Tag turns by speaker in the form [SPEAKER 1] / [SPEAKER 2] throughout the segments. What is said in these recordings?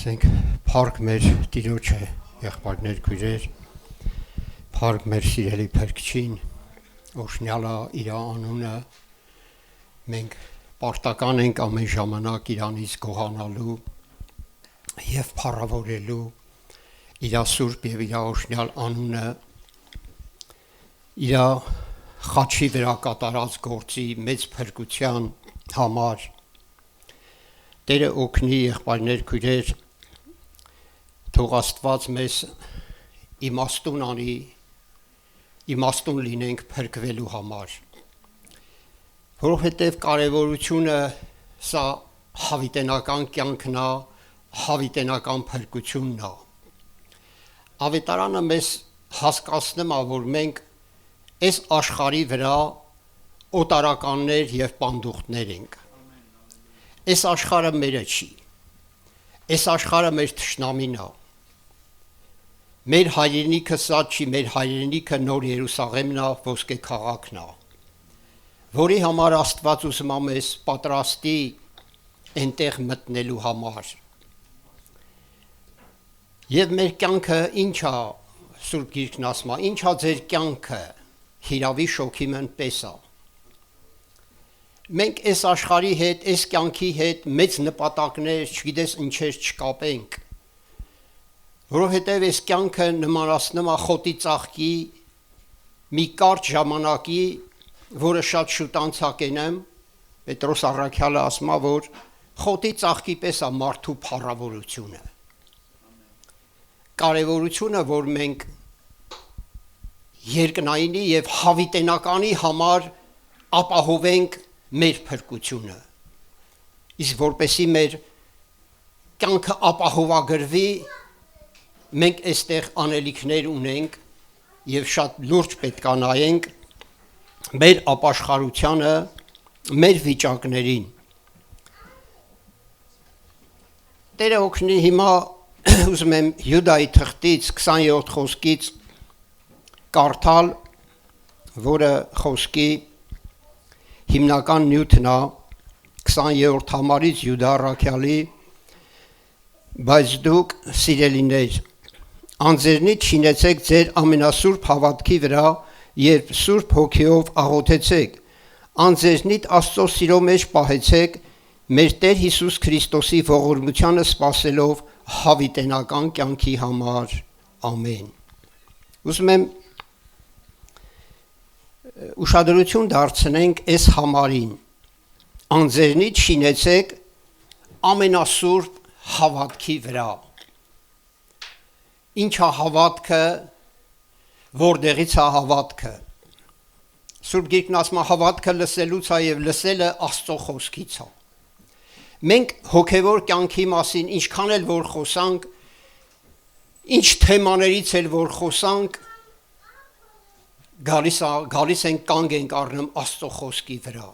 [SPEAKER 1] ասենք փառք մեր Տիրոջը, եղբայրներ, քույրեր, փառք մեր սիրելի Փրկչին, օրհնյալա իր անունը, մենք պարտական ենք ամեն ժամանակ իրանից գոհանալու եւ փառավորելու իր սուրբ եւ իր օրհնյալ անունը, իր խաչի վրա կատարած գործի մեծ փրկության համար։ Տերը օգնի, եղբայրներ, քույրեր, թող Աստված մեզ իմաստուն անի, իմաստուն լինենք փրկվելու համար, որովհետև կարևորությունը սա հավիտենական կյանքն է, հավիտենական փրկությունն է։ Ավետարանը մեզ հասկացնում է, որ մենք այս աշխարհի վրա օտարականներ եւ պանդուխտներ ենք։ Այս աշխարհը մերը չի, այս աշխարհը մեր թշնամին է, մեր հայրենիքը սա չի, մեր հայրենիքը Նոր Երուսաղեմն է, ոսկե քաղաքն է, որի համար Աստված ուզում է մեզ պատրաստի այնտեղ մտնելու համար։ Եվ մեր կյանքը ինչ է, Սուրբ Գիրքն ասում է, ինչ է ձեր կյանքը, հիրավի շոքիմն պես է։ Մենք այս աշխարհի հետ, այս կյանքի հետ մեծ նպատակներ, չգիտես ինչեր չկապենք, որովհետև այս կյանքը նմանացնում է խոտի ծաղկի մի կարճ ժամանակի, որը շատ շուտ անցակենեմ, Պետրոս առաքյալը ասում է, որ խոտի ծաղկի պես է մարդու փառավորությունը։ Կարևորությունը, որ մենք երկնայինի եւ հավիտենականի համար ապահովենք մեր փրկությունը, իսկ որպեսի մեր կյանքը ապահովագրվի, մենք այստեղ անելիքներ ունենք եւ շատ լուրջ պետք է նայենք մեր ապաշխարությանը, մեր վիճակներին։ Տերը օգնի, հիմա ուզում եմ Յուդայի թղթից 27 խոսքից կարդալ, որը խոսքի հիմնական նյութն է 20-րդ համարից Յուդա առաքյալի, բայց դուք սիրելիներ, անձերնից շինեցեք ձեր ամենասուրբ հավատքի վրա, երբ Սուրբ Հոգիով աղոթեցեք, անձերնից Աստծո սիրո մեջ պահեցեք, մեր Տեր Հիսուս Քրիստոսի ողորմությանը սպասելով հավիտենական կյանքի համար, ամեն։ Ուզում եմ ուշադրություն դարձնենք այս համարին, անձերնից շինեցեք ամենասուրբ հավատքի վրա։ Ինչ է հավատքը, որտեղից է հավատքը։ Սուրբ Գիրքն ասում է, հավատքը լսելուց է եւ լսելը Աստծո խոսքից է։ Մենք հոգևոր կյանքի մասին ինչքան էլ որ խոսանք, ինչ թեմաներից էլ որ խոսանք, գալիս են կանգ ենք առնում Աստծո խոսքի վրա։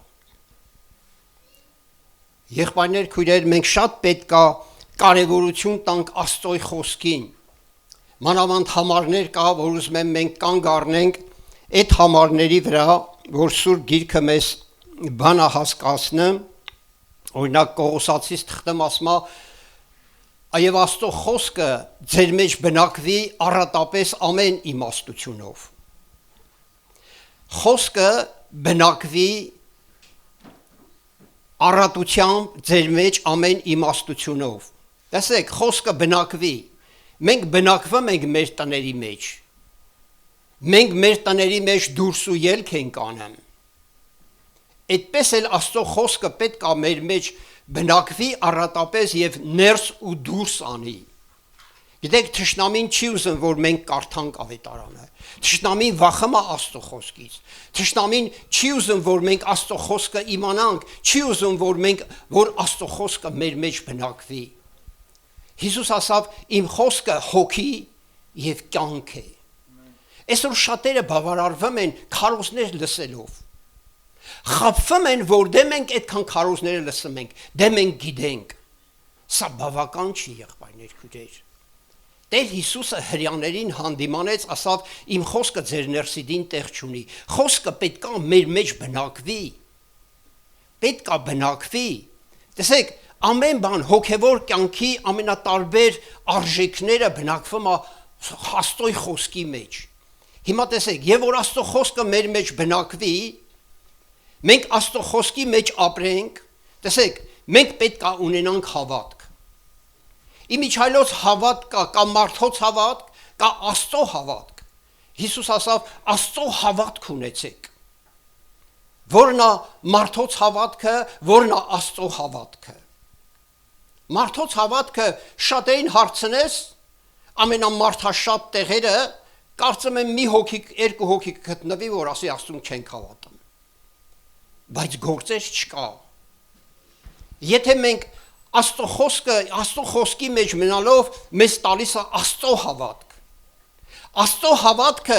[SPEAKER 1] Եղբայրներ, քույրեր, մենք շատ պետք է կարևորություն տանք Աստծո խոսքին։ Մանավանդ համարներ կա, որ ուզում եմ մենք կանգ առնենք այդ համարների վրա, որ Սուրբ Գիրքը մեզ բան է հասկացնում, օրինակ Կողոսացիս թղթում ասում է, այև Աստծո խոսքը ձեր մեջ բնակվի առատապես ամեն իմաստությունով։ Խոսքը բնակվի առատությամբ ձեր մեջ ամեն իմաստությունով։ Տեսեք, խոսքը բնակվի։ Մենք բնակվում ենք մեր տների մեջ։ Մենք մեր տների մեջ դուրս ու ելք ենք անում։ Այդպես էլ Աստծո խոսքը պետք է մեր մեջ բնակվի առատապես եւ ներս ու դուրս անի։ Գիտեք, թշնամին չի ուզում, որ մենք կարդանք ավետարանը։ Թշնամին վախում է Աստծո խոսքից։ Թշնամին չի ուզում, որ մենք Աստծո խոսքը իմանանք, չի ուզում, որ Աստծո խոսքը մեր մեջ բնակվի։ Հիսուս ասավ, իմ խոսքը հոգի եւ կյանք է։ Այսօր շատերը բավարարվում են քարոզներ լսելով։ Խաբվում են, որ դե մենք այդքան քարոզները լսում ենք, դե մենք գիտենք։ Սա բավական չի, եղբայրներ, քույրեր։ Տեր Հիսուսը հրյաներին հանդիմանեց, ասավ, իմ խոսքը ձեր ներսիդին տեղ չունի։ Խոսքը պետք է մեր մեջ բնակվի։ Պետք է բնակվի։ Տեսեք, ամեն բան հոգևոր կյանքի ամենատարբեր արժեքները բնակվում է Աստծո խոսքի մեջ։ Հիմա տեսեք, եւ որ Աստծո խոսքը մեր մեջ բնակվի, մենք Աստծո խոսքի մեջ ապրենք, տեսեք, մենք պետք է ունենանք հավատք։ Իմիջայլոց հավատք կա մարդոց հավատք, կա Աստծո հավատք։ Հիսուս ասավ, Աստծո հավատք ունեցեք։ Որն է մարդոց հավատքը, որն է Աստծո հավատքը։ Մարդոց հավատքը շատերին հարցնես, ամենամարդաշատ տեղերը կարծում եմ մի հոգի, երկու հոգի գտնվի, որ ասի Աստծուն չենք հավատում։ Բայց գործեր չկա։ Եթե մենք Աստծո խոսքի մեջ մնալով մեզ տալիս է Աստծո հավատք։ Աստծո հավատքը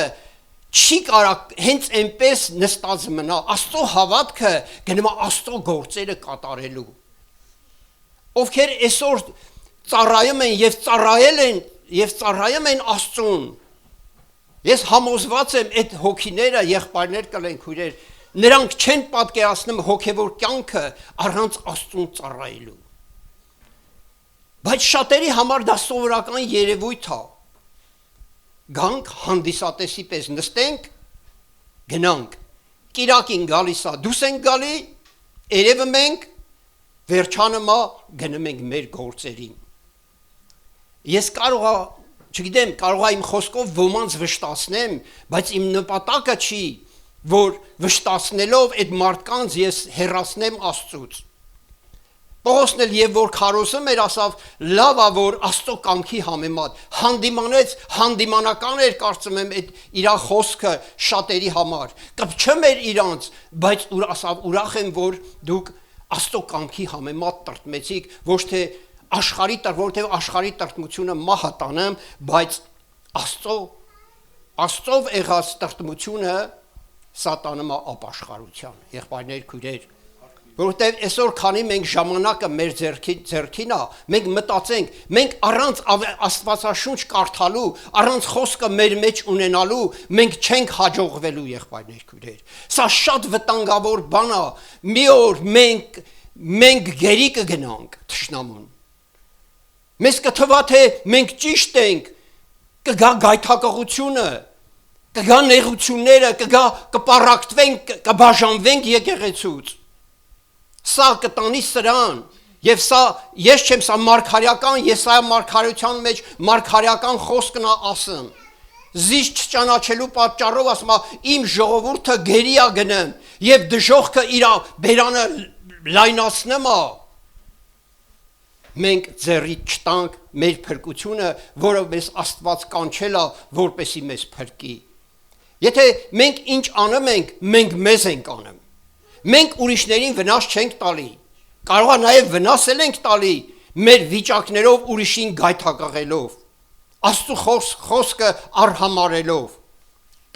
[SPEAKER 1] չի կարող հենց այնպես նստած մնալ։ Աստծո հավատքը գնում է Աստծո գործերը կատարելու։ Ովքեր այսօր ծառայում են եւ ծառայում են Աստծուն։ Ես համոզված եմ այդ հոգիները եղբայրներ կլեն քույրեր, նրանք չեն պատկերացնում հոգևոր կյանքը առանց Աստծուն ծառայելու։ Բայց շատերի համար դա սովորական երևույթ է։ Գանք հանդիսատեսի պես նստենք, գնանք, կիրակին գալիս է, դուս ենք գալի, երևը մենք, վերջանումա գնում ենք մեր գործերին։ Ես չգիտեմ, կարող է իմ խոսքով ոմանց վշտացնեմ, բայց իմ նպատակը չի, որ վշտացնելով այդ մարդկանց ես հեռացնեմ Աստծուց։ Պողոսն էլ եւ որ քարոզում էր ասավ, լավ է որ Աստծո կամքի համեմատ հանդիմանեց, հանդիմանական էր կարծում եմ այդ իր խոսքը շատերի համար։ Կպչում էր իրանց, բայց ասավ ուրախ եմ որ դուք Աստծո կամքի համեմատ տրտմեցիք, ոչ թե որտեղ աշխարհի տրտմությունը մահը տանեմ, բայց Աստծով եղած տրտմությունը սատանում է ապաշխարության։ Եղբայրներ, քույրեր, որովհետև այսօր քանի մենք ժամանակը մեր ձեռքին է, մենք մտածենք, մենք առանց Աստվածաշունչ կարդալու, առանց խոսքը մեր մեջ ունենալու, մենք չենք հաջողվելու, եղբայրներ, քույրեր։ Սա շատ վտանգավոր բան է։ Մի օր մենք գերի կգնանք թշնամուն։ Մեզ կթվա թե մենք ճիշտ ենք, կգա գայթակղությունը, կգա նեղությունները, կպառակտվենք, կբաժանվենք եկեղեցուց։ Սա կտանի սրան, եւ սա ես չեմ, սա մարգարեական, Եսայա մարգարեության մեջ մարգարեական խոսքն է ասում։ Զիստ չճանաչելու պատճառով ասում է իմ ժողովուրդը գերի է գնում եւ դժողքը իր բերանը լայնացնում է։ Մենք ձեռիդ չտանք մեր փրկությունը, որը մեզ Աստված կանչել է, որպեսի մեզ փրկի։ Եթե մենք ինչ անում ենք, մենք մեզ ենք անում։ Մենք ուրիշներին վնաս չենք տալի, կարող է նաև վնասել ենք տալի մեր վիճակներով ուրիշին գայթակղելով, Աստծո խոսքը արհամարելով։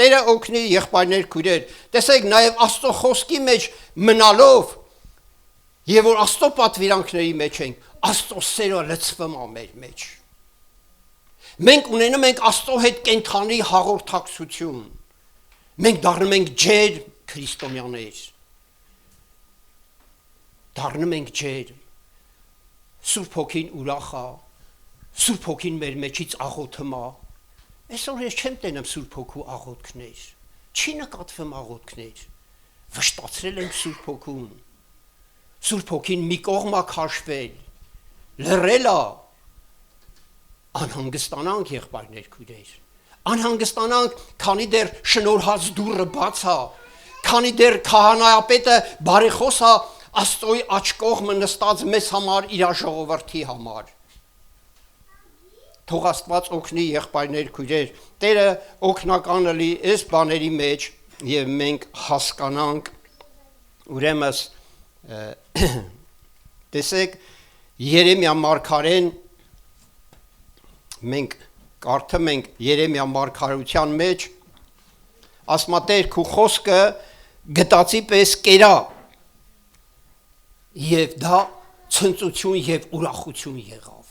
[SPEAKER 1] Տերը օգնի եղբայրներ քույրեր, տեսեք նաև Աստծո խոսքի մեջ մնալով եւ որ Աստծո պատվիրանքների մեջ ենք, Աստծո սերը լցվում է մեր մեջ։ Մենք ունենում ենք Աստծո հետ կենթանի հաղորդակցություն։ Մենք դառնում ենք ջեր քրիստոնյաներ։ Դառնում ենք ջեր, Սուրբ Հոգին ուրախ է, Սուրբ Հոգին մեր մեջից աղոթում է։ Այսօր ես չեմ տենում Սուրբ Հոգու աղոթքներ, չի նկատվում աղոթքներ, վշտացրել ենք Սուրբ Հոգուն, Սուրբ Հոգին մի կողմ է քաշվել, լռել է, անհանգստանանք եղբայրներ քույրեր, անհանգստանանք, քանի դեռ շնորհած դուռը բաց է, քանի դեռ քահանայապետը բարեխոս է Աստծոյ աջ կողմը նստած մեզ համար իր ժողովրդի համար։ Թող Աստված օգնի եղբայրներ քույրեր, Տերը օգնականը լի այս բաների մեջ եւ մենք հասկանանք ուրեմն տեսեք Երեմիա մարգարեն մենք կարդում ենք Երեմիա մարգարեության մեջ ասում է Տեր քու խոսքը գտածի պես կերա եւ դա ցնծություն եւ ուրախություն եղավ։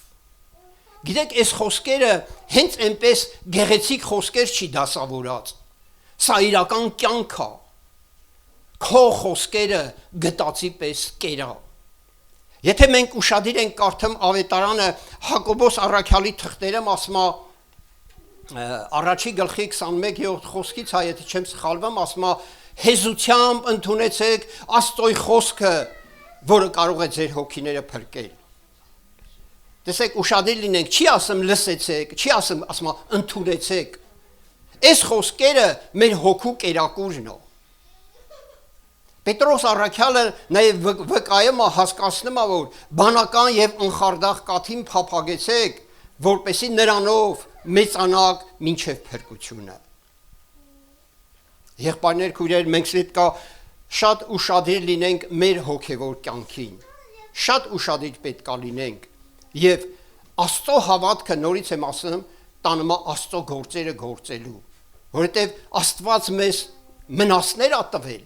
[SPEAKER 1] Գիտեք, այս խոսքերը հենց այնպես գեղեցիկ խոսքեր չի դասավորած։ Սա իրական կյանք է։ Քո խոսքերը գտածի պես կերա։ Եթե մենք ուշադիր ենք կարդում Ավետարանը Հակոբոս առաքյալի թղթերում ասում է առաջի գլխի 21-րդ խոսքից, եթե չեմ սխալվում, ասում է հեզությամբ ընդունեցեք Աստծոյի խոսքը, որը կարող է ձեր հոգիները փրկել։ Տեսեք, ուշադիր լինենք, չի ասում լսեցեք, չի ասում ընդունեցեք։ Այս խոսքերը մեր հոգու կերակուրն է։ Պետրոս առաքյալը նաև վկայում է, հասկացնում է, որ բանական եւ անխարդախ կաթին փափագեցեք, որպեսզի նրանով մեծանաք մինչև փրկությունը։ Եղբայրներ, քույրեր, մենք պետք է շատ ուշադիր լինենք մեր հոգևոր կյանքին։ Շատ ուշադիր պետք է լինենք եւ Աստծո հավատքը նորից եմ ասում, տանում է Աստծո գործերը գործելու, որովհետեւ Աստված մեզ մնացներ ա տվել։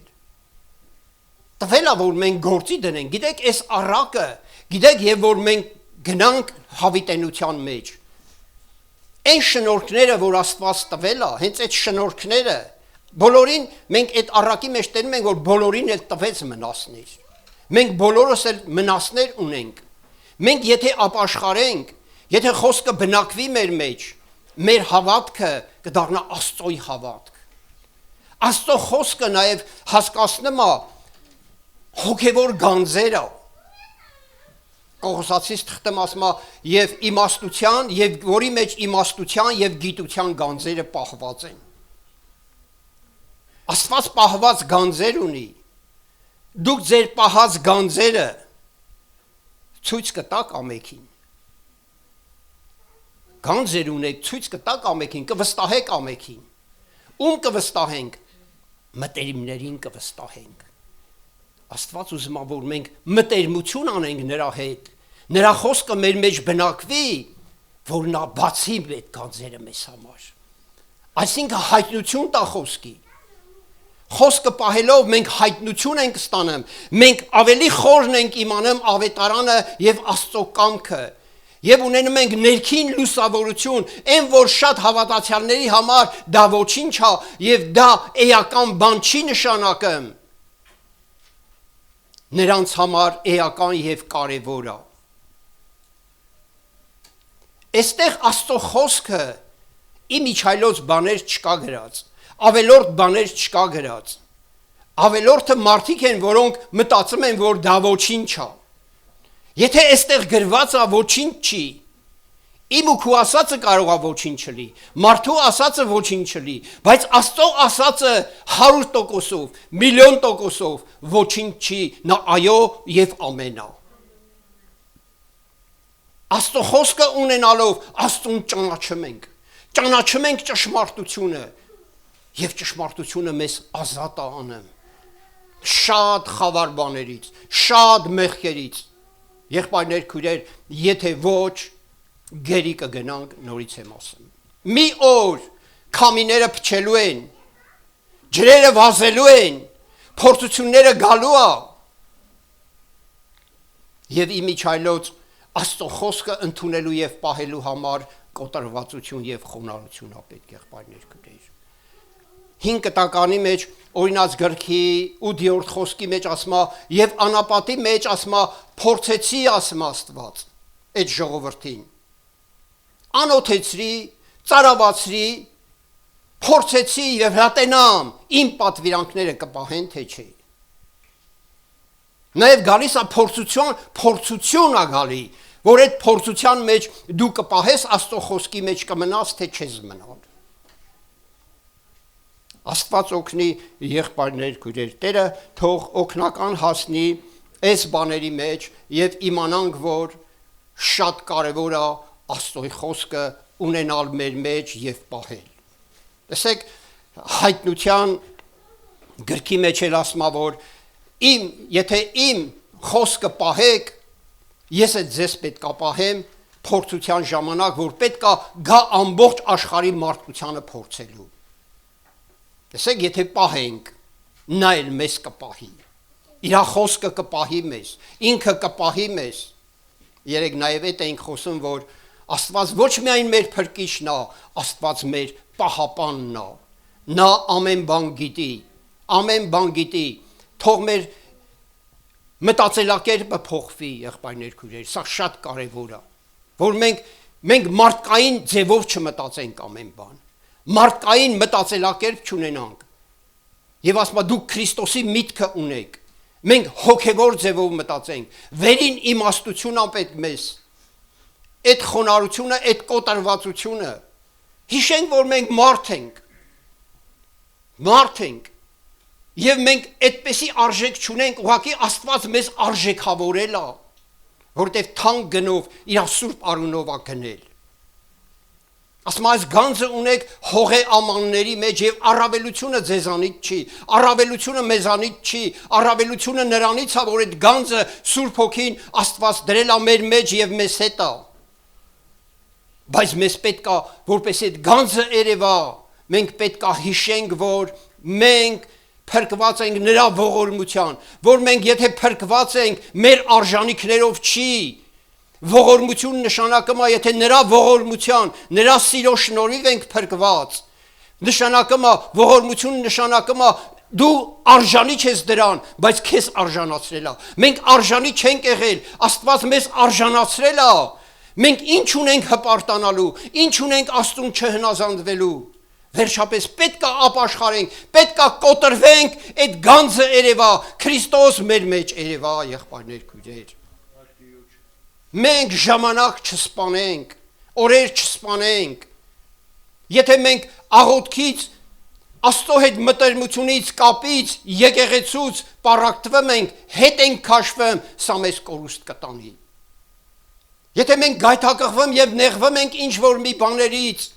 [SPEAKER 1] Տվել է, որ մենք գործի դնենք, գիտեք, այս առակը, գիտեք, եւ որ մենք գնանք հավիտենության մեջ։ Այն շնորհքները, որ Աստված տվել է, հենց այդ շնորհքները, բոլորին մենք այդ առակի մեջ տենում ենք, որ բոլորին էլ տվեց մնացներ։ Մենք բոլորս էլ մնացներ ունենք։ Մենք եթե ապաշխարենք, եթե խոսքը բնակվի մեր մեջ, մեր հավատքը կդառնա Աստծոյի հավատք։ Աստծո խոսքը նաև հասկացնում է հոգևոր գանձերը։ Կողոսացիս թղթում ասում է եւ իմաստության եւ որի մեջ իմաստության եւ գիտության գանձերը պահված են։ Աստված պահված գանձեր ունի։ Դուք ձեր պահած գանձերը ցույց կտաք ամենին։ Գանձեր ունեք, ցույց կտաք ամենին, կվստահեք ամենին։ Ում կվստահենք, մտերիմներին կվստահենք։ Աստված ուզում է, որ մենք մտերմություն անենք նրա հետ, նրա խոսքը մեր մեջ բնակվի, որ նա բացի այդ գանձերը մեզ համար։ Այսինքն հայտնություն տա խոսքի։ Խոսքը պահելով մենք հայտնություն ենք ստանում, մենք ավելի խորն ենք իմանում ավետարանը եւ Աստծո կամքը, եւ ունենում ենք ներքին լուսավորություն, այն որ շատ հավատացյալների համար դա ոչինչ է եւ դա էական բան չի նշանակում։ Նրանց համար էական եւ կարեւոր է։ Այստեղ Աստծո խոսքը իմիջայլոց բաներ չկա գրած, ավելորդ բաներ չկա գրած։ Ավելորդը մարդիկ են, որոնք մտածում են, որ դա ոչինչ է։ Եթե այստեղ գրված է ոչինչ չի, իմ ու քու ասածը կարող է ոչինչ չլի, մարդու ասածը ոչինչ չլի, բայց Աստծո ասածը 100%, միլիոն տոկոսով ոչինչ չի, նա այո եւ ամեն է։ Աստծո խոսքը ունենալով Աստծուն ճանաչում ենք ճշմարտությունը եւ ճշմարտությունը մեզ ազատ է անում շատ խավար բաներից, շատ մեղքերից։ Եղբայրներ, քույրեր, եթե ոչ գերի կգնանք, նորից եմ ասում։ Մի օր քամիները փչելու են, ջրերը վազելու են, փորձությունները գալու է։ Եվ իմիջայլոց Աստծո խոսքը ընդունելու եւ պահելու համար կոտրվածություն եւ խոնարհություն է պետք, եղբայրներ, քույրեր։ 5 կտականի մեջ օրինաց գրքի 8-րդ խոսքի մեջ ասում է եւ անապատի մեջ ասում է փորձեցի ասում Աստված այդ ժողովրդին անօթեցրի ծարավացրի փորձեցի եւ հատենամ իմ պատվիրանքները կպահեն թե չէ։ Նաեւ գալիս է փորձություն է գալի, որ այդ փորձության մեջ դու կպահես Աստծո խոսքի մեջ կմնաս թե չես մնալ։ Աստված օգնի եղբայրներ, քույրեր, Տերը թող օգնական հասնի այս բաների մեջ եւ իմանանք, որ շատ կարեւոր է Աստծոյի խոսքը ունենալ մեր մեջ եւ պահել։ Տեսեք, հայտնության գրքի մեջ էլ ասում է, որ եթե իմ խոսքը պահեք, ես էլ ձեզ պետք է պահեմ փորձության ժամանակ, որ պետք է գա ամբողջ աշխարհի մարդկությանը փորձելու։ Տեսեք, եթե պահենք, նա էլ մեզ կպահի։ Իր խոսքը կպահի մեզ, ինքը կպահի մեզ։ Երեք նաև այդ ենք խոսում, որ Աստված ոչ միայն մեր փրկիչն է, Աստված մեր պահապանն է։ Նա ամեն բան գիտի, ամեն բան գիտի։ Թող մեր մտածելակերպը փոխվի, եղբայրներ քույրեր, սա շատ կարևոր է, որ մենք մարդկային ձևով չմտածենք ամեն բան, մարդկային մտածելակերպ չունենանք, եւ ասма դուք Քրիստոսի միտքը ունեք, մենք հոգևոր ձևով մտածենք, վերին իմաստություն ապետ մեզ, այդ խոնարհությունը, այդ կոտրվածությունը, հիշենք, որ մենք մարդ ենք, եւ մենք այդպեսի արժեք չունենք, ուղղակի Աստված մեզ արժեքավորել է, որտեվ թանկ գնով իր սուրբ արունով է գնել։ Ասում այս գանձը ունեք հողե ամանների մեջ եւ առավելությունը ձեզանից չի, առավելությունը մեզանից չի, առավելությունը նրանից է, որ այդ գանձը Սուրբ Հոգին Աստված դրել է մեր մեջ եւ մեզ հետ է։ Բայց մեզ պետք է, որպես այդ գանձը երևա, մենք պետք է հիշենք, որ մենք փրկված ենք նրա ողորմության, որ մենք եթե փրկված ենք մեր արժանիքներով չի, ողորմություն նշանակում է, եթե նրա ողորմության, նրա սիրո շնորհիվ ենք փրկված, նշանակում է, ողորմություն նշանակում է, դու արժանի ես դրան, բայց քեզ արժանացրել է, մենք արժանի չենք եղել, Աստված մեզ արժանացրել է, մենք ինչ ունենք հպարտանալու, ինչ ունենք Աստծուն չհնազանդվելու, վերջապես պետք է ապաշխարենք, պետք է կոտրվենք, այդ գանձը երևա, Քրիստոս մեր մեջ երևա, եղբայրներ քույրեր։ Մենք ժամանակ չսպանենք, օրեր չսպանենք, եթե մենք աղոթքից, Աստծո հետ մտերմությունից, կապից, եկեղեցուց պառակտվում ենք, հետ ենք քաշվում, սա մեզ կորուստ կտանի։ Եթե մենք գայթակղվում եւ նեղվում ենք ինչ որ մի բաներից,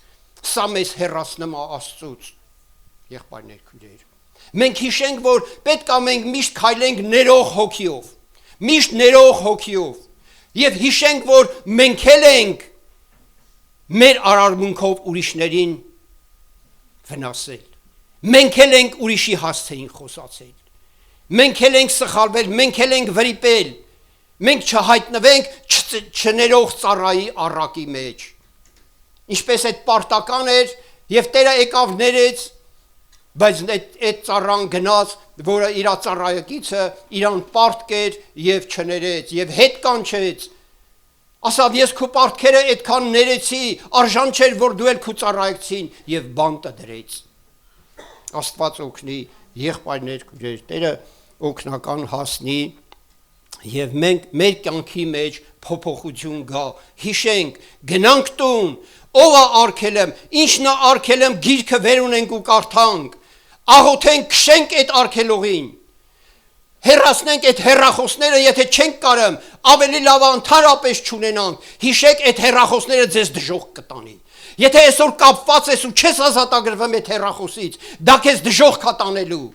[SPEAKER 1] սա մեզ հեռացնում է Աստծուց, եղբայրներ քույրեր։ Մենք հիշենք, որ պետք է մենք միշտ քայլենք ներող հոգիով, միշտ ներող հոգիով, եւ հիշենք, որ մենք ենք մեր արարմունքով ուրիշներին վնասել, մենք ենք ուրիշի հասցեին խոսացել, մենք ենք սխալվել, մենք ենք վրիպել, մենք չհայտնվենք չներող ծառայի առակի մեջ։ Ինչպես այդ պարտական էր, եւ Տերը եկավ ներեց, բայց այդ ծառան գնաց, որը իր ծառայակիցը իրան պարտքեր եւ չներեց եւ հետ կանչեց։ Ասավ ես քո պարտքերը այդքան ներեցի, արժան չէր, որ դու էլ քո ծառայեցին եւ բանտը դրեց։ Աստված օգնի, եղբայրներ քույրեր, Տերը օգնական հասնի եւ մենք մեր կյանքի մեջ փոփոխություն գա, հիշենք, գնանք տուն, ով է արգել եմ, ինչն է արգել եմ, գիրքը վեր ունենք ու կարդանք, աղոթենք, քշենք այդ արգելողին, հեռացնենք այդ հեռախոսները, եթե չենք կարում, ավելի լավ ընդհանրապես չունենանք, հիշեք այդ հեռախոսները ձեզ դժոխք կտանի, եթե այսօր կապված ես ու չես ազատագրվում այդ հեռախոսից, դա քեզ դժոխք է տանելու,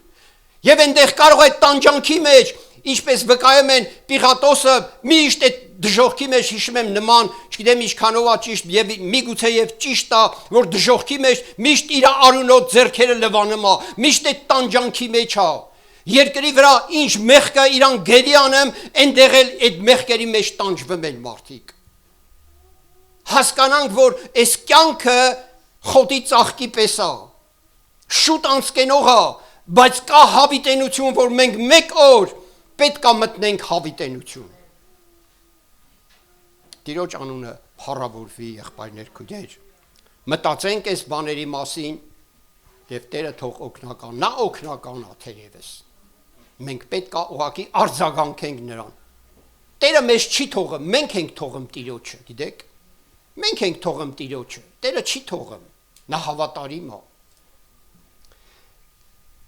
[SPEAKER 1] եւ այնտեղ կարող է տանջանքի մեջ, ինչպես վկայում են Պիղատոսը միշտ այդ դժոխքի մեջ հիշում եմ նման, չգիտեմ ինչքանով է ճիշտ եւ միգուցե եւ ճիշտ է, որ դժոխքի մեջ միշտ իր արունոտ ձեռքերը լվանում է, միշտ այդ տանջանքի մեջ է։ Երկրի վրա ինչ մեղքը իրան գերի անեմ, այնտեղ էլ այդ մեղքերի մեջ տանջվում են մարդիկ։ Հասկանանք, որ այս կյանքը խոտի ծաղկի պես է, շուտ անցկենող է, բայց կա հավիտենություն, որ մենք մեկ օր պետք է մտնենք հավիտենություն։ Տիրոջ անունը փառավորվի, եղբայրներ քույրեր։ Մտածենք այս բաների մասին եւ Տերը թող օգնական, նա օգնական է թերևս։ Մենք պետք է ուղղակի արձագանքենք նրան։ Տերը մեզ չի թողում, մենք ենք թողում Տիրոջը, գիտեք։ Մենք ենք թողում Տիրոջը, Տերը չի թողում, նա հավատարիմ է։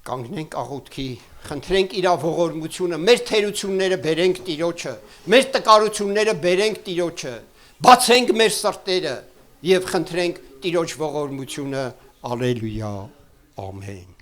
[SPEAKER 1] Կանգնենք աղոթքի, խնդրենք իր ողորմությունը, մեր թերությունները բերենք Տիրոջը, մեր տկարությունները բերենք Տիրոջը, բացենք մեր սրտերը եւ խնդրենք Տիրոջ ողորմությունը, ալելույա, ամեն։